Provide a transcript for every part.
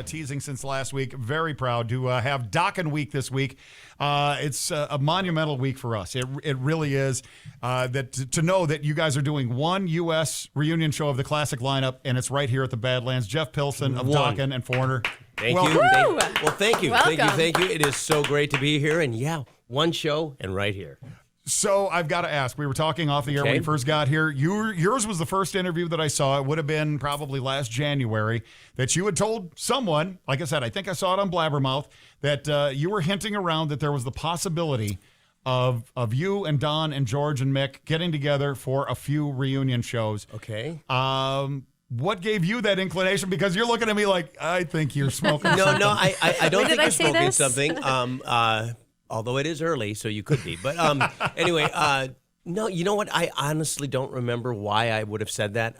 teasing since last week. Very proud to have Dokken Week this week. It's a monumental week for us. It really is. To know that you guys are doing one U.S. reunion show of the classic lineup, and it's right here at the Badlands. Jeff Pilson of Dokken and Foreigner. Thank you. Thank you. Thank you. It is so great to be here. And yeah, one show and right here. So I've got to ask, we were talking off the air when you first got here. Yours was the first interview that I saw. It would have been probably last January that you had told someone, like I said, I think I saw it on Blabbermouth, that you were hinting around that there was the possibility of you and Don and George and Mick getting together for a few reunion shows. Okay. What gave you that inclination? Because you're looking at me like, I think you're smoking something. No, I don't think you're smoking something. Although it is early, so you could be. But anyway, no, you know what? I honestly don't remember why I would have said that,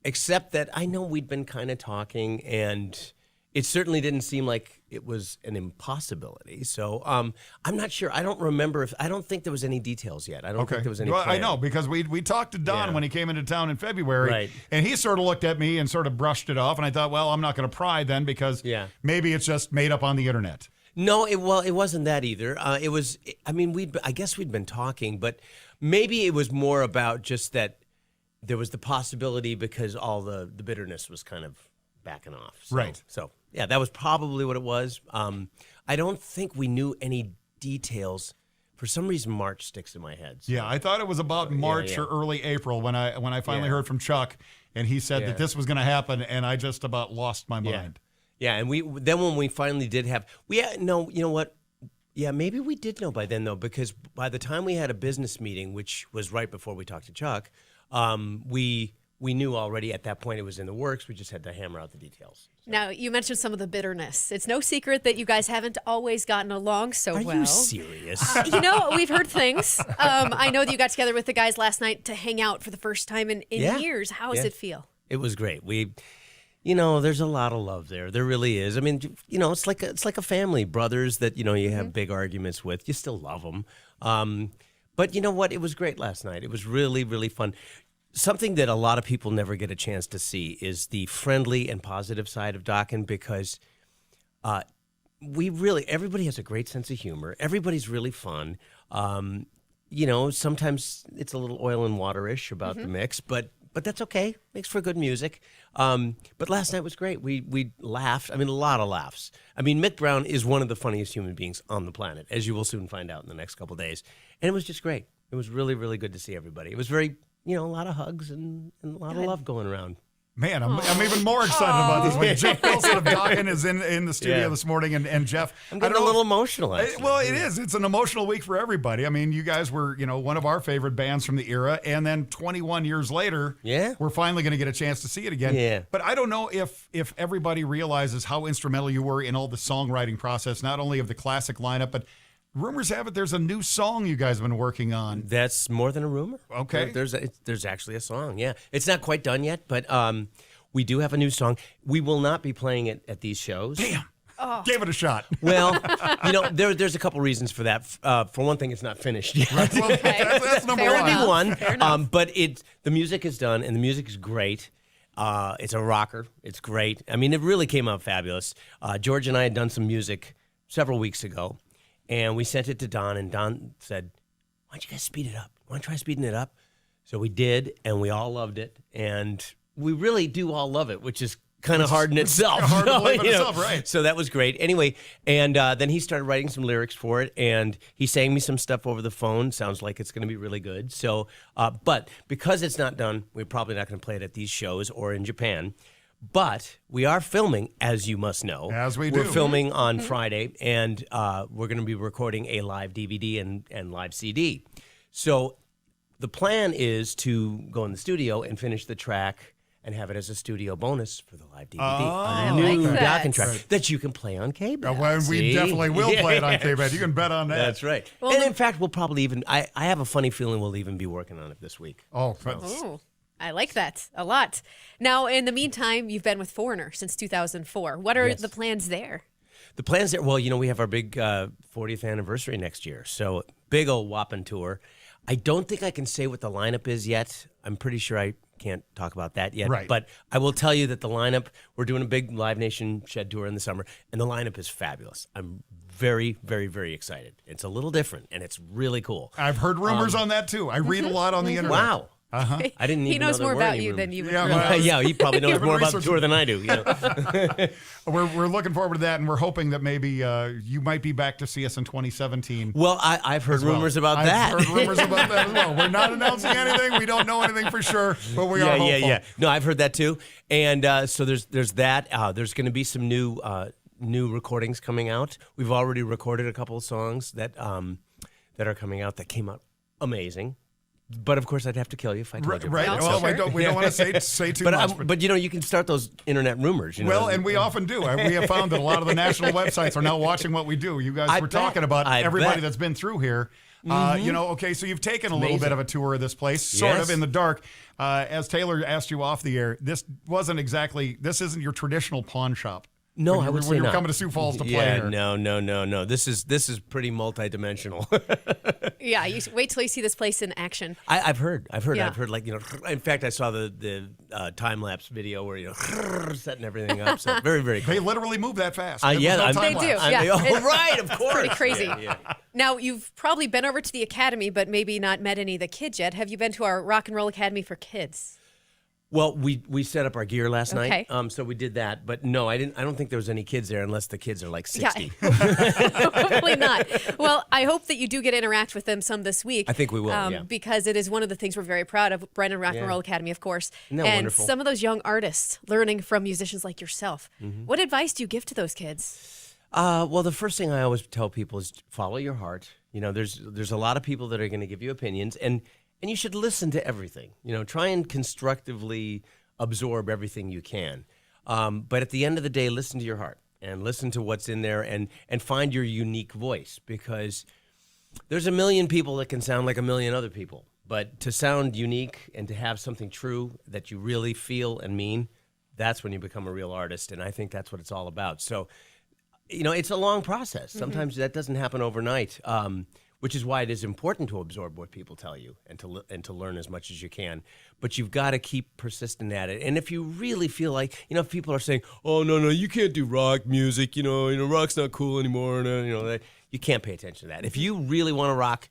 except that I know we'd been kind of talking, and it certainly didn't seem like it was an impossibility. So I'm not sure. I don't remember I don't think there was any details yet. I don't think there was any plan. I know, because we talked to Don when he came into town in February, and he sort of looked at me and sort of brushed it off, and I thought, well, I'm not going to pry then because maybe it's just made up on the internet. No, it wasn't that either. It was, I mean, I guess we'd been talking, but maybe it was more about just that there was the possibility because all the bitterness was kind of backing off. So, yeah, that was probably what it was. I don't think we knew any details. For some reason, March sticks in my head. So. Yeah, I thought it was about March or early April when I finally heard from Chuck, and he said that this was going to happen, and I just about lost my mind. Yeah, and then when we finally did have, you know what? Yeah, maybe we did know by then, though, because by the time we had a business meeting, which was right before we talked to Chuck, we knew already at that point it was in the works. We just had to hammer out the details. So. Now, you mentioned some of the bitterness. It's no secret that you guys haven't always gotten along so well. Are you serious? We've heard things. I know that you got together with the guys last night to hang out for the first time in years. How does it feel? It was great. There's a lot of love there. There really is. I mean, it's like a family, brothers that, you have big arguments with. You still love them. But you know what? It was great last night. It was really, really fun. Something that a lot of people never get a chance to see is the friendly and positive side of Dokken, because everybody has a great sense of humor. Everybody's really fun. Sometimes it's a little oil and water-ish about the mix, but that's okay. Makes for good music. But last night was great. We laughed. I mean, a lot of laughs. I mean, Mick Brown is one of the funniest human beings on the planet, as you will soon find out in the next couple of days. And it was just great. It was really, really good to see everybody. It was very, a lot of hugs and a lot of love going around. Man, I'm even more excited about this week. Jeff Pilson of Dokken is in the studio this morning, and Jeff, I'm getting a little emotional. Well, it is. It's an emotional week for everybody. I mean, you guys were, one of our favorite bands from the era, and then 21 years later, we're finally going to get a chance to see it again. Yeah. But I don't know if everybody realizes how instrumental you were in all the songwriting process, not only of the classic lineup, but rumors have it there's a new song you guys have been working on. That's more than a rumor. Okay. There's actually a song, yeah. It's not quite done yet, but we do have a new song. We will not be playing it at these shows. Damn. Oh. Give it a shot. Well, there's a couple reasons for that. For one thing, it's not finished yet. Right. Well, that's number one. Fair enough. But the music is done, and the music is great. It's a rocker. It's great. I mean, it really came out fabulous. George and I had done some music several weeks ago, and we sent it to Don, and Don said, why don't you guys speed it up? Want to try speeding it up? So we did, and we all loved it. And we really do all love it, which is kind of hard in itself. Hard to believe in itself, right. So that was great. Anyway, and then he started writing some lyrics for it, and he sang me some stuff over the phone. Sounds like it's going to be really good. So, but because it's not done, we're probably not going to play it at these shows or in Japan. But we are filming, as you must know. As we do. We're filming on Friday, and we're going to be recording a live DVD and live CD. So the plan is to go in the studio and finish the track and have it as a studio bonus for the live DVD. A new Dokken track that you can play on K-Bed. Well, we definitely will play it on K-Bed. You can bet on that. That's right. Well, and in fact, we'll probably even, I have a funny feeling we'll even be working on it this week. Oh, I like that a lot. Now, in the meantime, you've been with Foreigner since 2004. What are the plans there? The plans there, well, we have our big 40th anniversary next year. So big old whopping tour. I don't think I can say what the lineup is yet. I'm pretty sure I can't talk about that yet. Right. But I will tell you that the lineup, we're doing a big Live Nation Shed tour in the summer, and the lineup is fabulous. I'm very, very, very excited. It's a little different, and it's really cool. I've heard rumors on that too. I read a lot on the internet. Wow. Uh-huh. I didn't even He knows know there more were about any you rumors. than you would Yeah, know. well, Yeah, he probably knows more about the research. tour than I do. You know? We're looking forward to that, and we're hoping that maybe you might be back to see us in 2017. Well, I've heard well. rumors about I've that. heard rumors about that as well. We're not announcing anything. We don't know anything for sure, but we are hopeful. Yeah. No, I've heard that too. And so there's that. There's going to be some new recordings coming out. We've already recorded a couple of songs that are coming out that came out amazing. But of course, I'd have to kill you if I told you. Right. No, Well, sure. we don't want to say too much. But you know, you can start those internet rumors. You know? Well, and we often do. We have found that a lot of the national websites are now watching what we do. You guys were talking about everybody that's been through here. You know, okay, so you've taken a little bit of a tour of this place, sort of in the dark. As Taylor asked you off the air, this isn't your traditional pawn shop. No, I would say when you're not. coming to Sioux Falls to play Yeah, here. no. This is pretty multidimensional. Yeah, you wait till you see this place in action. I've heard. Yeah. I've heard. Like, you know, in fact, I saw the time lapse video where, you know, setting everything up. So very, very cool. They literally move that fast. Yeah, There's no They time do. lapse. Yeah. Oh, right, of course. Pretty crazy. Yeah. Now, you've probably been over to the academy, but maybe not met any of the kids yet. Have you been to our Rock and Roll Academy for Kids? Well, we set up our gear last Okay. night, so we did that. But no, I don't think there was any kids there, unless the kids are like 60. Yeah, hopefully not. Well, I hope that you do get to interact with them some this week. I think we will, yeah. Because it is one of the things we're very proud of, Brennan Rock and Yeah. Roll Academy, of course. Isn't that and wonderful? some of those young artists learning from musicians like yourself. Mm-hmm. What advice do you give to those kids? Well, the first thing I always tell people is follow your heart. You know, there's a lot of people that are going to give you opinions, and you should listen to everything. You know, try and constructively absorb everything you can. But at the end of the day, listen to your heart and listen to what's in there and find your unique voice, because there's a million people that can sound like a million other people. But to sound unique and to have something true that you really feel and mean, that's when you become a real artist. And I think that's what it's all about. So, you know, it's a long process. Sometimes that doesn't happen overnight. Which is why it is important to absorb what people tell you and to learn as much as you can. But you've got to keep persistent at it. And if you really feel like, you know, if people are saying, "Oh, no, you can't do rock music. You know, rock's not cool anymore," and, you can't pay attention to that. If you really want to rock.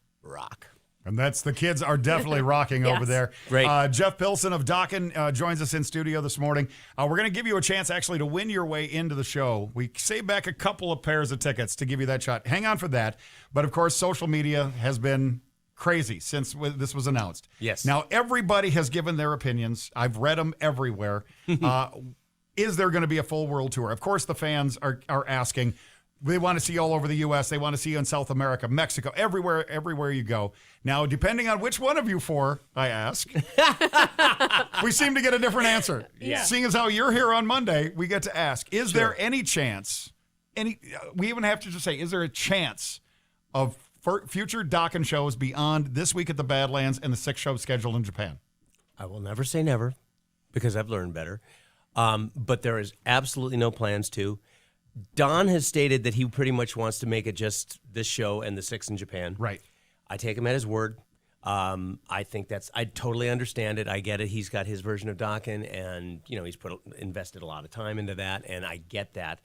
And the kids are definitely rocking over Yes. there. Great. Jeff Pilson of Dokken joins us in studio this morning. We're going to give you a chance actually to win your way into the show. We saved back a couple of pairs of tickets to give you that shot. Hang on for that. But of course, social media has been crazy since this was announced. Yes. Now, everybody has given their opinions. I've read them everywhere. Is there going to be a full world tour? Of course, the fans are asking. They want to see you all over the U.S. They want to see you in South America, Mexico, everywhere you go. Now, depending on which one of you four I ask, we seem to get a different answer. Yeah. Seeing as how you're here on Monday, we get to ask, is there any chance, we even have to just say, is there a chance of future Dokken shows beyond this week at the Badlands and the 6 shows scheduled in Japan? I will never say never, because I've learned better. But there is absolutely no plans to. Don has stated that he pretty much wants to make it just this show and the 6 in Japan. Right. I take him at his word. I think I totally understand it. I get it. He's got his version of Dokken, and he's invested a lot of time into that, and I get that.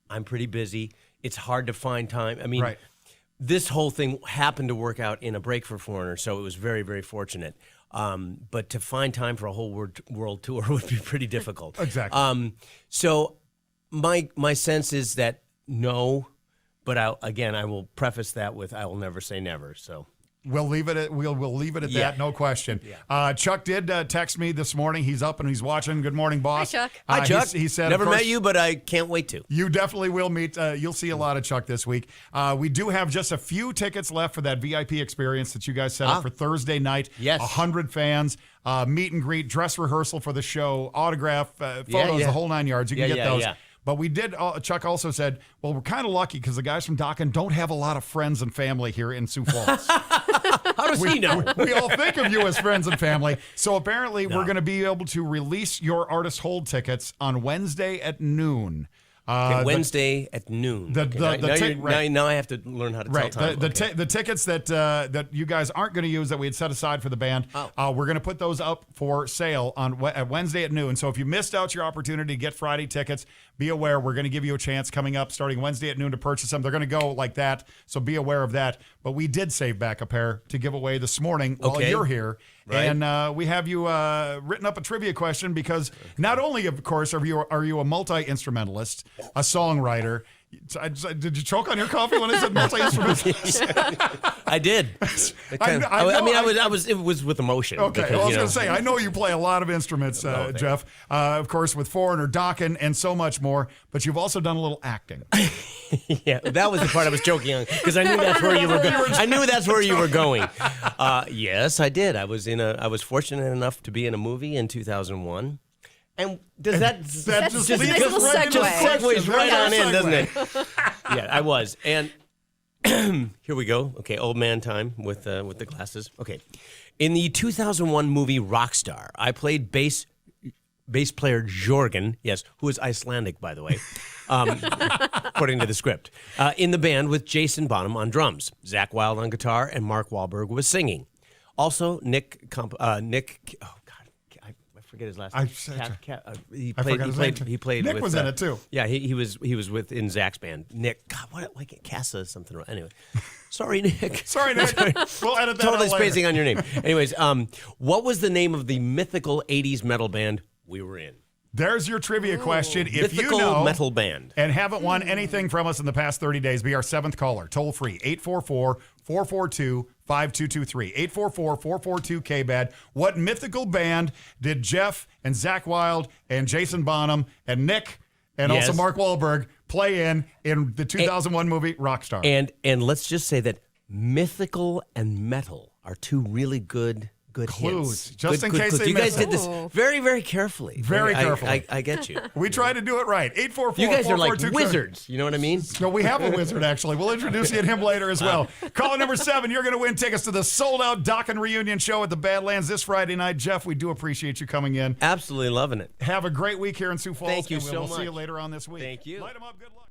I'm pretty busy. It's hard to find time. I mean, Right. This whole thing happened to work out in a break for Foreigner, so it was very, very fortunate. But to find time for a whole world tour would be pretty difficult. Exactly. So my sense is that no, but I will preface that with I will never say never. So we'll leave it at Yeah. that, no question. Chuck did text me this morning. He's up and he's watching. Good morning, boss. Hi, Chuck. Hi, Chuck. He said, never of course, met you, but I can't wait to. You definitely will meet. You'll see a lot of Chuck this week. We do have just a few tickets left for that VIP experience that you guys set up for Thursday night. Yes. 100 fans, meet and greet, dress rehearsal for the show, autograph, photos, yeah. the whole 9 yards. You can get those. Yeah. But we did, Chuck also said, well, we're kind of lucky because the guys from Dokken don't have a lot of friends and family here in Sioux Falls. How does he know? We all think of you as friends and family. So apparently we're going to be able to release your artist hold tickets on Wednesday at noon. Wednesday at noon. Now I have to learn how to tell time. The tickets that you guys aren't going to use that we had set aside for the band, we're going to put those up for sale at Wednesday at noon. So if you missed out your opportunity to get Friday tickets, be aware we're going to give you a chance coming up starting Wednesday at noon to purchase them. They're going to go like that, so be aware of that. But we did save back a pair to give away this morning while you're here. Right. And we have you written up a trivia question because not only, of course, are you a multi-instrumentalist, a songwriter. Did you choke on your coffee when I said multi-instrumentalist? I did. It was with emotion. Okay, because, I was going to say, I know you play a lot of instruments, Jeff. Of course, with Foreigner, Dokken, and so much more. But you've also done a little acting. Yeah, that was the part I was joking on because I knew that's where you were going. I knew that's where you were going. Yes, I did. I was fortunate enough to be in a movie in 2001. And does that just segues right on in, doesn't it? Yeah, I was. And here we go. Okay, old man time with the glasses. Okay. In the 2001 movie Rockstar, I played bass player Jorgen, yes, who is Icelandic, by the way, according to the script, in the band with Jason Bonham on drums, Zakk Wylde on guitar, and Mark Wahlberg was singing. Also, Nick, I forget his last name. He played. Nick with, was in it too. Yeah, he was in Zach's band. Nick, God, why can't Casa something wrong? Anyway, sorry, Nick. Sorry, Nick. We'll edit that totally out later. spacing on your name. Anyways, what was the name of the mythical '80s metal band we were in? There's your trivia question. If mythical you know metal band and haven't won anything from us in the past 30 days, be our 7th caller. Toll free 844-442-5223. 844-442-KBAD. What mythical band did Jeff and Zakk Wylde and Jason Bonham and Nick and also Mark Wahlberg play in the 2001 movie Rockstar? And let's just say that mythical and metal are two really good clues, hints. Just in case they you guys missed did this very, very carefully. Very carefully. I get you. We tried to do it right. 844-442. You guys are like wizards. You know what I mean? No, we have a wizard, actually. We'll introduce you to him later as well. Caller number 7, you're going to win tickets to the sold-out Dokken reunion show at the Badlands this Friday night. Jeff, we do appreciate you coming in. Absolutely loving it. Have a great week here in Sioux Falls. Thank you so much. We'll see you later on this week. Thank you. Light 'em up. Good luck.